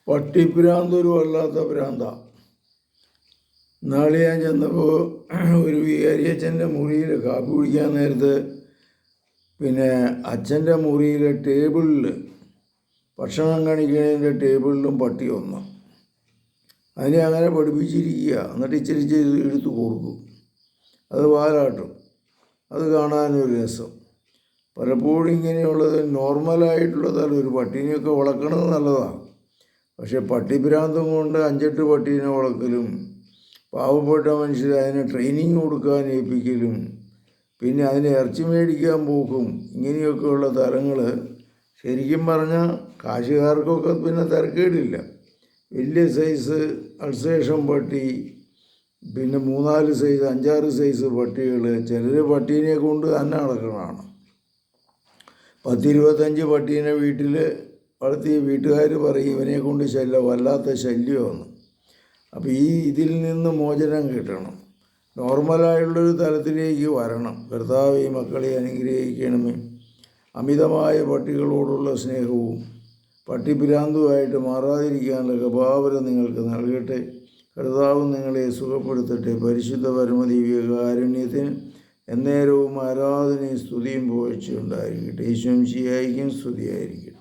പട്ടിഭ്രാന്ത് ഒരു വല്ലാത്ത ഭ്രാന്ത. നാളെ ഞാൻ ചെന്നപ്പോൾ ഒരു വികാരിയച്ഛൻ്റെ മുറിയിൽ കാപ്പി കുടിക്കാൻ നേരത്ത് അച്ഛൻ്റെ മുറിയിലെ ടേബിളിൽ ഭക്ഷണം കാണിക്കുന്നതിൻ്റെ ടേബിളിലും പട്ടി വന്നു. അതിനെ അങ്ങനെ പഠിപ്പിച്ചിരിക്കുക. എന്നിട്ട് ഇച്ചിരി എടുത്ത് കൊടുക്കും. അത് വാലാട്ടും. അത് കാണാനൊരു രസം. പലപ്പോഴും ഇങ്ങനെയുള്ളത് നോർമലായിട്ടുള്ളതല്ല. ഒരു പട്ടീനെയൊക്കെ വളർക്കണത് നല്ലതാണ്. പക്ഷെ പട്ടിഭ്രാന്തം കൊണ്ട് 5-8 പട്ടീനെ വളർക്കലും പാവപ്പെട്ട മനുഷ്യർ അതിനെ ട്രെയിനിങ് കൊടുക്കാൻ ഏൽപ്പിക്കലും അതിനെ ഇറച്ചി മേടിക്കാൻ പോക്കും ഇങ്ങനെയൊക്കെയുള്ള തരങ്ങൾ ശരിക്കും പറഞ്ഞാൽ കാശുകാർക്കൊക്കെ തിരക്കേടില്ല. വലിയ സൈസ് അൾസേഷൻ പട്ടി, 3-4 സൈസ് 5-6 സൈസ് പട്ടികൾ, ചിലർ പട്ടീനെ കൊണ്ട് തന്നെ നടക്കണതാണ്. 10-25 പട്ടീനെ വീട്ടിൽ വളർത്തിയ വീട്ടുകാർ പറയും ഇവനെ കൊണ്ട് വല്ലാത്ത ശല്യമാണ്. അപ്പോൾ ഇതിൽ നിന്ന് മോചനം കിട്ടണം. നോർമലായുള്ളൊരു തലത്തിലേക്ക് വരണം. കർത്താവേ, മക്കളെ അനുഗ്രഹിക്കണമേ. അമിതമായ പട്ടികളോടുള്ള സ്നേഹവും പട്ടിഭ്രാന്തുമായിട്ട് മാറാതിരിക്കാനുള്ള കൃപാവരം നിങ്ങൾക്ക് നൽകട്ടെ. കർത്താവ് നിങ്ങളെ സുഖപ്പെടുത്തട്ടെ. പരിശുദ്ധ പരമദിവ്യകാരുണ്യത്തിന് എന്നേരവും ആരാധനയും സ്തുതിയും പുകഴ്ചയുണ്ടായിരിക്കട്ടെ. യേശുവും ശിയായിക്കും സ്തുതിയായിരിക്കട്ടെ.